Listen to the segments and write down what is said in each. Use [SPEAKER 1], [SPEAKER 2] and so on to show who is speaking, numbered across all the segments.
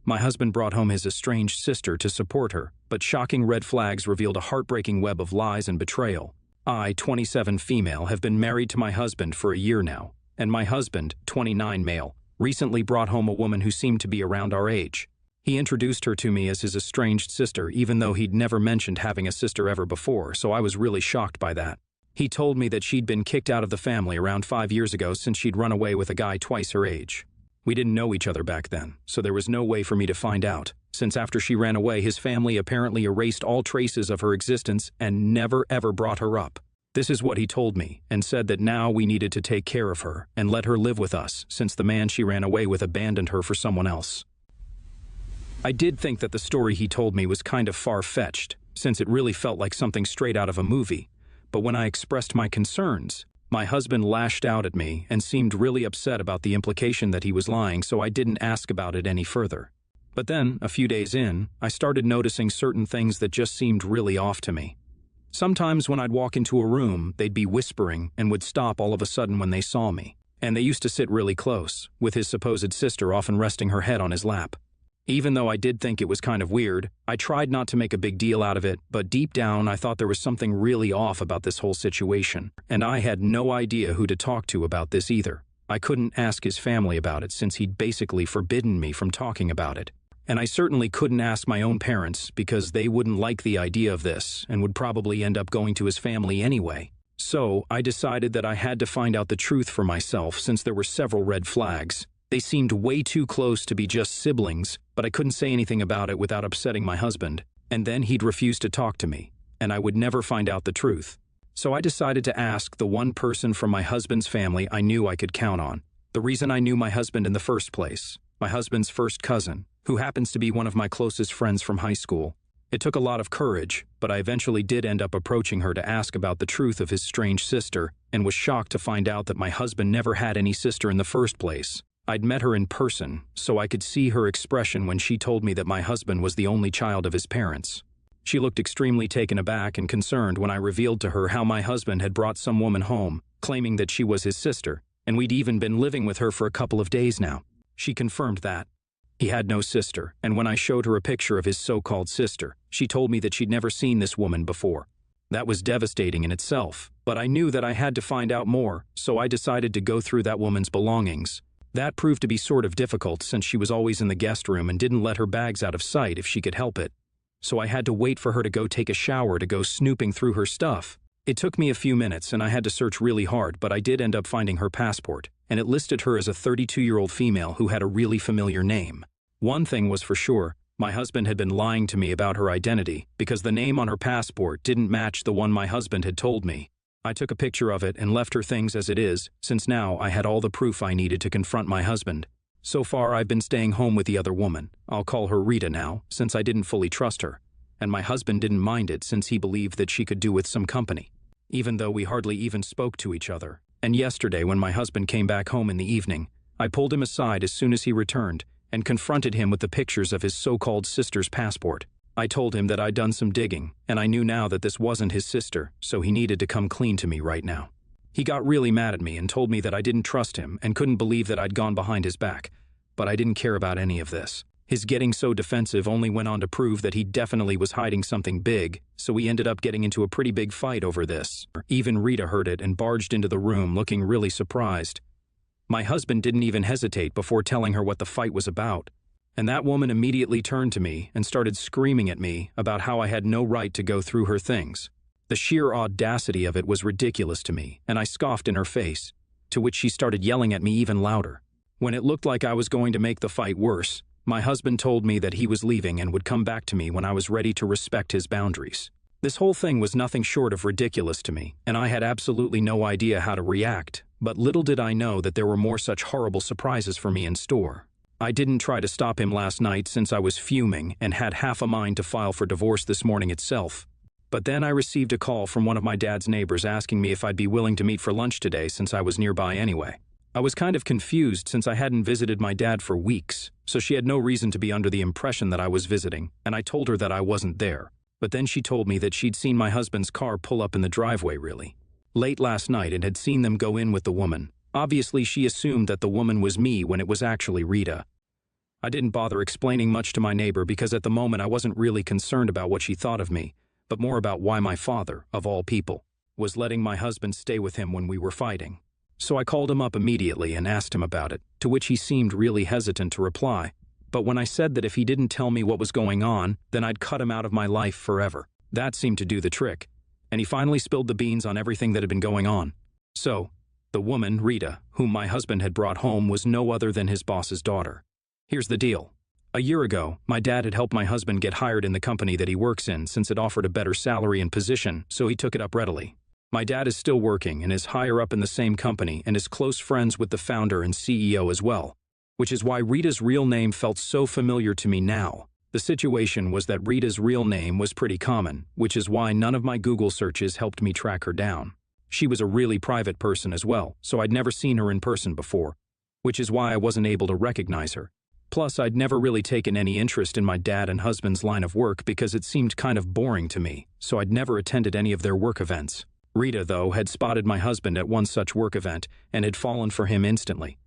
[SPEAKER 1] My husband brought home his estranged sister to support her, but shocking red flags revealed a heartbreaking web of lies and betrayal. I, 27 female, have been married to my husband for a year now, and my husband, 29 male, recently brought home a woman who seemed to be around our age. He introduced her to me as his estranged sister, even though he'd never mentioned having a sister ever before, so I was really shocked by that. He told me that she'd been kicked out of the family around 5 years ago since she'd run away with a guy twice her age. We didn't know each other back then, so there was no way for me to find out, since after she ran away, his family apparently erased all traces of her existence and never ever brought her up. This is what he told me, and said that now we needed to take care of her and let her live with us, since the man she ran away with abandoned her for someone else. I did think that the story he told me was kind of far-fetched, since it really felt like something straight out of a movie, but when I expressed my concerns, my husband lashed out at me and seemed really upset about the implication that he was lying, so I didn't ask about it any further. But then, a few days in, I started noticing certain things that just seemed really off to me. Sometimes when I'd walk into a room, they'd be whispering and would stop all of a sudden when they saw me, and they used to sit really close, with his supposed sister often resting her head on his lap. Even though I did think it was kind of weird, I tried not to make a big deal out of it, but deep down I thought there was something really off about this whole situation, and I had no idea who to talk to about this either. I couldn't ask his family about it since he'd basically forbidden me from talking about it. And I certainly couldn't ask my own parents because they wouldn't like the idea of this and would probably end up going to his family anyway. So I decided that I had to find out the truth for myself since there were several red flags. They seemed way too close to be just siblings, but I couldn't say anything about it without upsetting my husband, and then he'd refuse to talk to me, and I would never find out the truth. So I decided to ask the one person from my husband's family I knew I could count on. The reason I knew my husband in the first place, my husband's first cousin, who happens to be one of my closest friends from high school. It took a lot of courage, but I eventually did end up approaching her to ask about the truth of his strange sister, and was shocked to find out that my husband never had any sister in the first place. I'd met her in person, so I could see her expression when she told me that my husband was the only child of his parents. She looked extremely taken aback and concerned when I revealed to her how my husband had brought some woman home, claiming that she was his sister, and we'd even been living with her for a couple of days now. She confirmed that he had no sister, and when I showed her a picture of his so-called sister, she told me that she'd never seen this woman before. That was devastating in itself, but I knew that I had to find out more, so I decided to go through that woman's belongings. That proved to be sort of difficult since she was always in the guest room and didn't let her bags out of sight if she could help it. So I had to wait for her to go take a shower to go snooping through her stuff. It took me a few minutes and I had to search really hard, but I did end up finding her passport, and it listed her as a 32-year-old female who had a really familiar name. One thing was for sure, my husband had been lying to me about her identity because the name on her passport didn't match the one my husband had told me. I took a picture of it and left her things as it is, since now I had all the proof I needed to confront my husband. So far I've been staying home with the other woman. I'll call her Rita now, since I didn't fully trust her. And my husband didn't mind it since he believed that she could do with some company, even though we hardly even spoke to each other. And yesterday when my husband came back home in the evening, I pulled him aside as soon as he returned and confronted him with the pictures of his so-called sister's passport. I told him that I'd done some digging, and I knew now that this wasn't his sister, so he needed to come clean to me right now. He got really mad at me and told me that I didn't trust him and couldn't believe that I'd gone behind his back, but I didn't care about any of this. His getting so defensive only went on to prove that he definitely was hiding something big, so we ended up getting into a pretty big fight over this. Even Rita heard it and barged into the room looking really surprised. My husband didn't even hesitate before telling her what the fight was about. And that woman immediately turned to me and started screaming at me about how I had no right to go through her things. The sheer audacity of it was ridiculous to me, and I scoffed in her face, to which she started yelling at me even louder. When it looked like I was going to make the fight worse, my husband told me that he was leaving and would come back to me when I was ready to respect his boundaries. This whole thing was nothing short of ridiculous to me, and I had absolutely no idea how to react, but little did I know that there were more such horrible surprises for me in store. I didn't try to stop him last night since I was fuming and had half a mind to file for divorce this morning itself. But then I received a call from one of my dad's neighbors asking me if I'd be willing to meet for lunch today since I was nearby anyway. I was kind of confused since I hadn't visited my dad for weeks, so she had no reason to be under the impression that I was visiting, and I told her that I wasn't there. But then she told me that she'd seen my husband's car pull up in the driveway late last night and had seen them go in with the woman. Obviously, she assumed that the woman was me when it was actually Rita. I didn't bother explaining much to my neighbor because at the moment I wasn't really concerned about what she thought of me, but more about why my father, of all people, was letting my husband stay with him when we were fighting. So I called him up immediately and asked him about it, to which he seemed really hesitant to reply. But when I said that if he didn't tell me what was going on, then I'd cut him out of my life forever, that seemed to do the trick, and he finally spilled the beans on everything that had been going on. So, the woman, Rita, whom my husband had brought home was no other than his boss's daughter. Here's the deal. A year ago, my dad had helped my husband get hired in the company that he works in since it offered a better salary and position, so he took it up readily. My dad is still working and is higher up in the same company and is close friends with the founder and CEO as well, which is why Rita's real name felt so familiar to me now. The situation was that Rita's real name was pretty common, which is why none of my Google searches helped me track her down. She was a really private person as well, so I'd never seen her in person before, which is why I wasn't able to recognize her. Plus, I'd never really taken any interest in my dad and husband's line of work because it seemed kind of boring to me, so I'd never attended any of their work events. Rita, though, had spotted my husband at one such work event and had fallen for him instantly.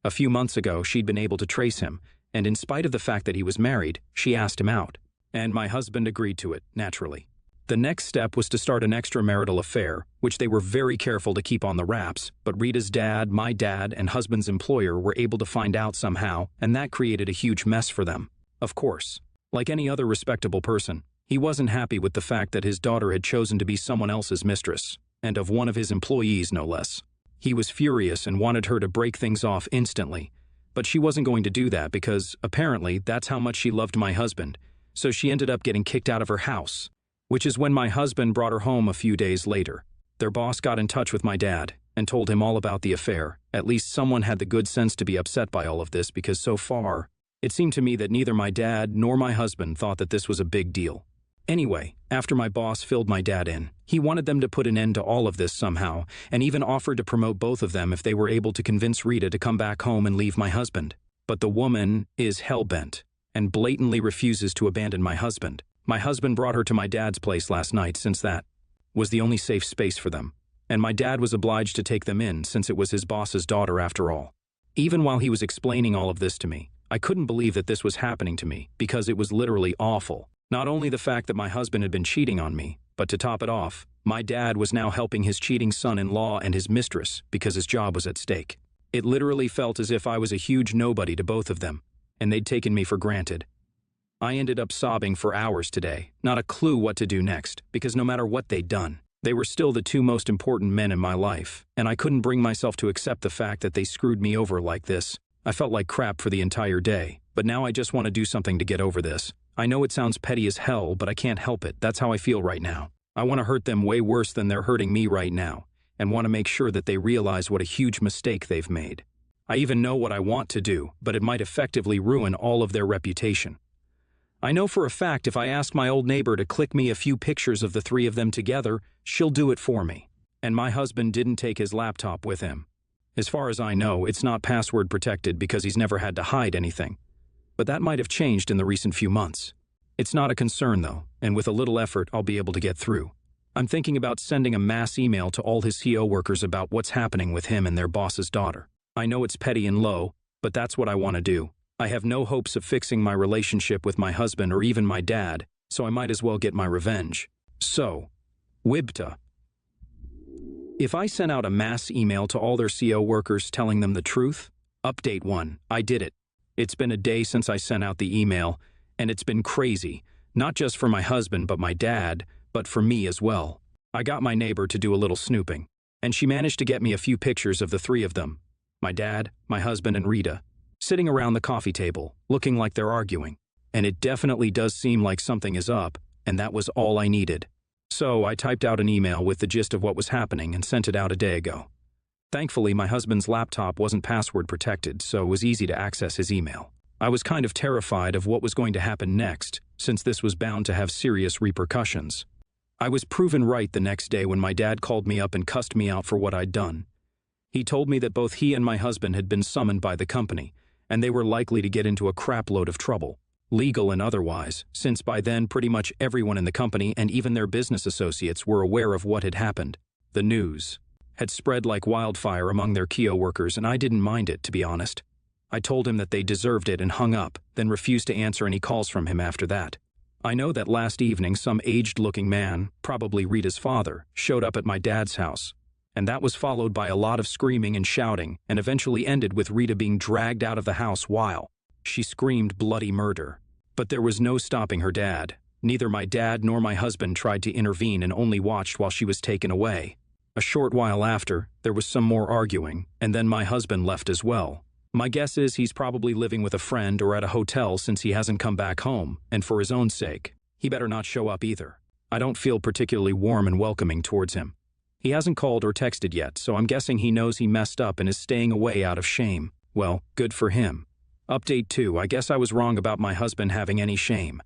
[SPEAKER 1] A few months ago, she'd been able to trace him, and in spite of the fact that he was married, she asked him out. And my husband agreed to it, naturally. The next step was to start an extramarital affair, which they were very careful to keep on the wraps, but Rita's dad, my dad, and husband's employer were able to find out somehow, and that created a huge mess for them. Of course, like any other respectable person, he wasn't happy with the fact that his daughter had chosen to be someone else's mistress, and of one of his employees no less. He was furious and wanted her to break things off instantly, but she wasn't going to do that because, apparently, that's how much she loved my husband, so she ended up getting kicked out of her house, which is when my husband brought her home a few days later. Their boss got in touch with my dad and told him all about the affair. At least someone had the good sense to be upset by all of this because so far, it seemed to me that neither my dad nor my husband thought that this was a big deal. Anyway, after my boss filled my dad in, he wanted them to put an end to all of this somehow, and even offered to promote both of them if they were able to convince Rita to come back home and leave my husband. But the woman is hell-bent and blatantly refuses to abandon my husband. My husband brought her to my dad's place last night since that was the only safe space for them, and my dad was obliged to take them in since it was his boss's daughter after all. Even while he was explaining all of this to me, I couldn't believe that this was happening to me because it was literally awful. Not only the fact that my husband had been cheating on me, but to top it off, my dad was now helping his cheating son-in-law and his mistress because his job was at stake. It literally felt as if I was a huge nobody to both of them, and they'd taken me for granted. I ended up sobbing for hours today, not a clue what to do next, because no matter what they'd done, they were still the two most important men in my life, and I couldn't bring myself to accept the fact that they screwed me over like this. I felt like crap for the entire day, but now I just want to do something to get over this. I know it sounds petty as hell, but I can't help it. That's how I feel right now. I want to hurt them way worse than they're hurting me right now, and want to make sure that they realize what a huge mistake they've made. I even know what I want to do, but it might effectively ruin all of their reputation. I know for a fact if I ask my old neighbor to click me a few pictures of the three of them together, she'll do it for me. And my husband didn't take his laptop with him. As far as I know, it's not password protected because he's never had to hide anything. But that might have changed in the recent few months. It's not a concern though, and with a little effort I'll be able to get through. I'm thinking about sending a mass email to all his CO workers about what's happening with him and their boss's daughter. I know it's petty and low, but that's what I want to do. I have no hopes of fixing my relationship with my husband or even my dad, so I might as well get my revenge. So, Wibta. If I sent out a mass email to all their CO workers telling them the truth, update 1, I did it. It's been a day since I sent out the email, and it's been crazy, not just for my husband but my dad, but for me as well. I got my neighbor to do a little snooping, and she managed to get me a few pictures of the three of them, my dad, my husband, and Rita, sitting around the coffee table, looking like they're arguing. And it definitely does seem like something is up, and that was all I needed. So I typed out an email with the gist of what was happening and sent it out a day ago. Thankfully, my husband's laptop wasn't password protected, so it was easy to access his email. I was kind of terrified of what was going to happen next, since this was bound to have serious repercussions. I was proven right the next day when my dad called me up and cussed me out for what I'd done. He told me that both he and my husband had been summoned by the company, and they were likely to get into a crapload of trouble, legal and otherwise, since by then pretty much everyone in the company and even their business associates were aware of what had happened. The news had spread like wildfire among their KIO workers, and I didn't mind it, to be honest. I told him that they deserved it and hung up, then refused to answer any calls from him after that. I know that last evening some aged-looking man, probably Rita's father, showed up at my dad's house, and that was followed by a lot of screaming and shouting and eventually ended with Rita being dragged out of the house while she screamed bloody murder. But there was no stopping her dad. Neither my dad nor my husband tried to intervene and only watched while she was taken away. A short while after, there was some more arguing, and then my husband left as well. My guess is he's probably living with a friend or at a hotel since he hasn't come back home, and for his own sake, he better not show up either. I don't feel particularly warm and welcoming towards him. He hasn't called or texted yet, so I'm guessing he knows he messed up and is staying away out of shame. Well, good for him. Update 2, I guess I was wrong about my husband having any shame.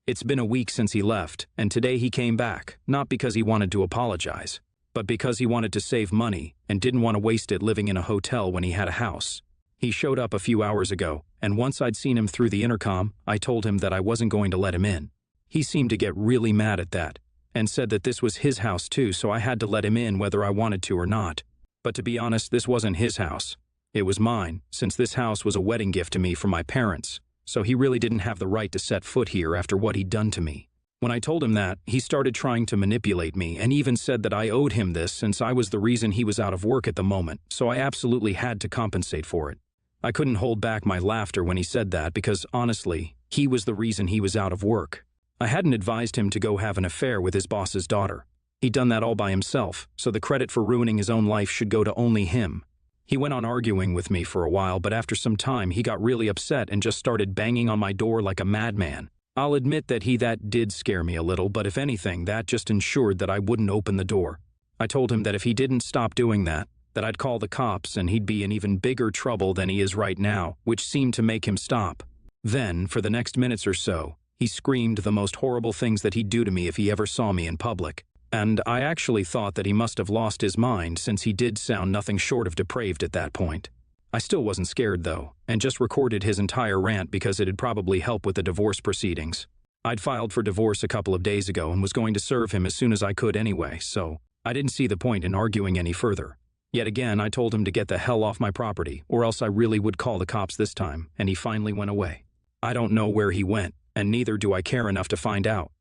[SPEAKER 1] It's been a week since he left, and today he came back, not because he wanted to apologize, but because he wanted to save money and didn't want to waste it living in a hotel when he had a house. He showed up a few hours ago, and once I'd seen him through the intercom, I told him that I wasn't going to let him in. He seemed to get really mad at that, and said that this was his house too, so I had to let him in whether I wanted to or not. But to be honest, this wasn't his house. It was mine, since this house was a wedding gift to me from my parents, so he really didn't have the right to set foot here after what he'd done to me. When I told him that, he started trying to manipulate me and even said that I owed him this since I was the reason he was out of work at the moment, so I absolutely had to compensate for it. I couldn't hold back my laughter when he said that because, honestly, he was the reason he was out of work. I hadn't advised him to go have an affair with his boss's daughter. He'd done that all by himself, so the credit for ruining his own life should go to only him. He went on arguing with me for a while, but after some time he got really upset and just started banging on my door like a madman. I'll admit that that did scare me a little, but if anything, that just ensured that I wouldn't open the door. I told him that if he didn't stop doing that I'd call the cops and he'd be in even bigger trouble than he is right now, which seemed to make him stop. Then, for the next minutes or so, he screamed the most horrible things that he'd do to me if he ever saw me in public. And I actually thought that he must have lost his mind since he did sound nothing short of depraved at that point. I still wasn't scared though, and just recorded his entire rant because it'd probably help with the divorce proceedings. I'd filed for divorce a couple of days ago and was going to serve him as soon as I could anyway, so I didn't see the point in arguing any further. Yet again, I told him to get the hell off my property, or else I really would call the cops this time, and he finally went away. I don't know where he went, and neither do I care enough to find out.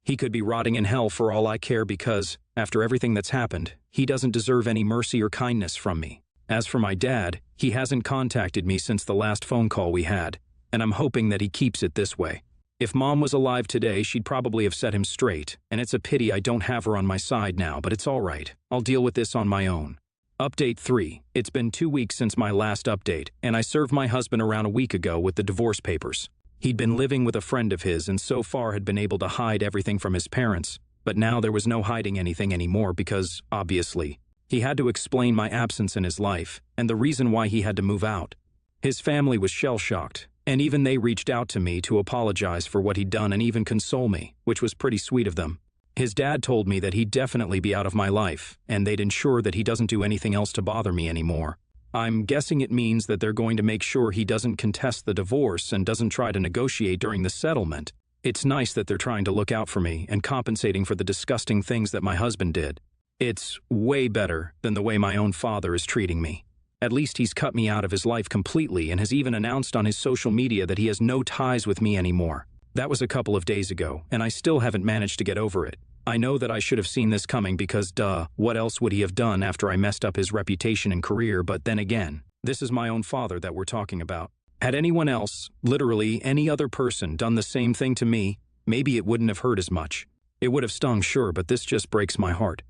[SPEAKER 1] He could be rotting in hell for all I care because, after everything that's happened, he doesn't deserve any mercy or kindness from me. As for my dad, he hasn't contacted me since the last phone call we had, and I'm hoping that he keeps it this way. If Mom was alive today, she'd probably have set him straight, and it's a pity I don't have her on my side now, but it's all right. I'll deal with this on my own. Update 3. It's been 2 weeks since my last update, and I served my husband around a week ago with the divorce papers. He'd been living with a friend of his and so far had been able to hide everything from his parents, but now there was no hiding anything anymore because, obviously, he had to explain my absence in his life and the reason why he had to move out. His family was shell-shocked, and even they reached out to me to apologize for what he'd done and even console me, which was pretty sweet of them. His dad told me that he'd definitely be out of my life, and they'd ensure that he doesn't do anything else to bother me anymore. I'm guessing it means that they're going to make sure he doesn't contest the divorce and doesn't try to negotiate during the settlement. It's nice that they're trying to look out for me and compensating for the disgusting things that my husband did. It's way better than the way my own father is treating me. At least he's cut me out of his life completely and has even announced on his social media that he has no ties with me anymore. That was a couple of days ago, and I still haven't managed to get over it. I know that I should have seen this coming because, what else would he have done after I messed up his reputation and career? But then again, this is my own father that we're talking about. Had anyone else, literally any other person, done the same thing to me, maybe it wouldn't have hurt as much. It would have stung, sure, but this just breaks my heart.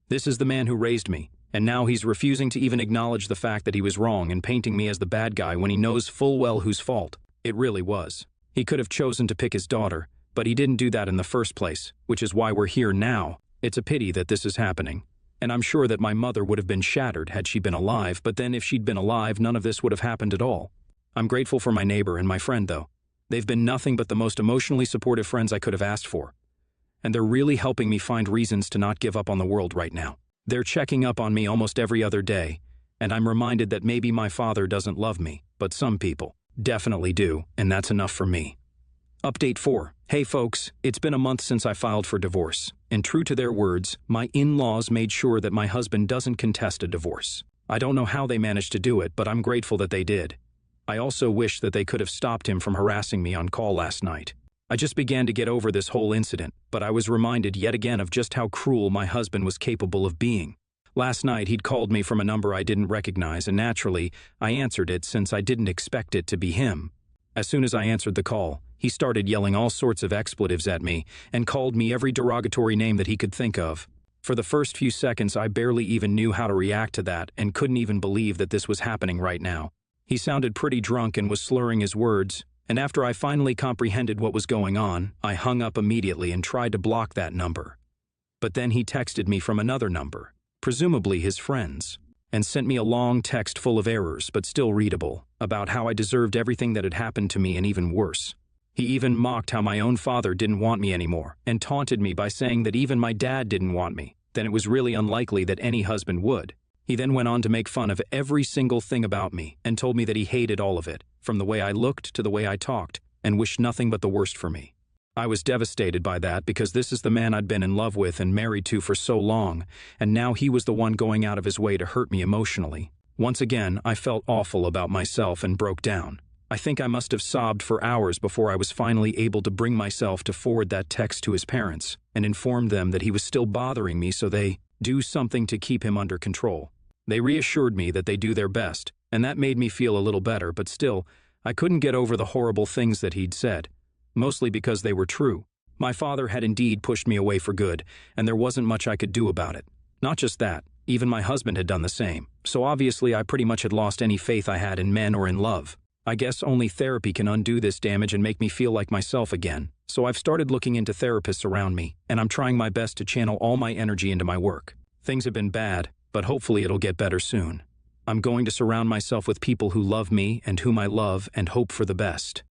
[SPEAKER 1] This is the man who raised me, and now he's refusing to even acknowledge the fact that he was wrong and painting me as the bad guy when he knows full well whose fault it really was. He could have chosen to pick his daughter, but he didn't do that in the first place, which is why we're here now. It's a pity that this is happening. And I'm sure that my mother would have been shattered had she been alive, but then if she'd been alive, none of this would have happened at all. I'm grateful for my neighbor and my friend, though. They've been nothing but the most emotionally supportive friends I could have asked for. And they're really helping me find reasons to not give up on the world right now. They're checking up on me almost every other day, and I'm reminded that maybe my father doesn't love me, but some people definitely do, and that's enough for me. Update 4. Hey folks, it's been a month since I filed for divorce, and true to their words, my in-laws made sure that my husband doesn't contest a divorce. I don't know how they managed to do it, but I'm grateful that they did. I also wish that they could have stopped him from harassing me on call last night. I just began to get over this whole incident, but I was reminded yet again of just how cruel my husband was capable of being. Last night, he'd called me from a number I didn't recognize, and naturally, I answered it since I didn't expect it to be him. As soon as I answered the call, he started yelling all sorts of expletives at me and called me every derogatory name that he could think of. For the first few seconds, I barely even knew how to react to that and couldn't even believe that this was happening right now. He sounded pretty drunk and was slurring his words, and after I finally comprehended what was going on, I hung up immediately and tried to block that number. But then he texted me from another number, presumably his friend's, and sent me a long text full of errors, but still readable, about how I deserved everything that had happened to me and even worse. He even mocked how my own father didn't want me anymore, and taunted me by saying that even my dad didn't want me, then it was really unlikely that any husband would. He then went on to make fun of every single thing about me, and told me that he hated all of it, from the way I looked to the way I talked, and wished nothing but the worst for me. I was devastated by that because this is the man I'd been in love with and married to for so long, and now he was the one going out of his way to hurt me emotionally. Once again, I felt awful about myself and broke down. I think I must have sobbed for hours before I was finally able to bring myself to forward that text to his parents and inform them that he was still bothering me, so they do something to keep him under control. They reassured me that they do their best, and that made me feel a little better, but still, I couldn't get over the horrible things that he'd said, mostly because they were true. My father had indeed pushed me away for good, and there wasn't much I could do about it. Not just that, even my husband had done the same, so obviously I pretty much had lost any faith I had in men or in love. I guess only therapy can undo this damage and make me feel like myself again, so I've started looking into therapists around me, and I'm trying my best to channel all my energy into my work. Things have been bad, but hopefully it'll get better soon. I'm going to surround myself with people who love me and whom I love and hope for the best.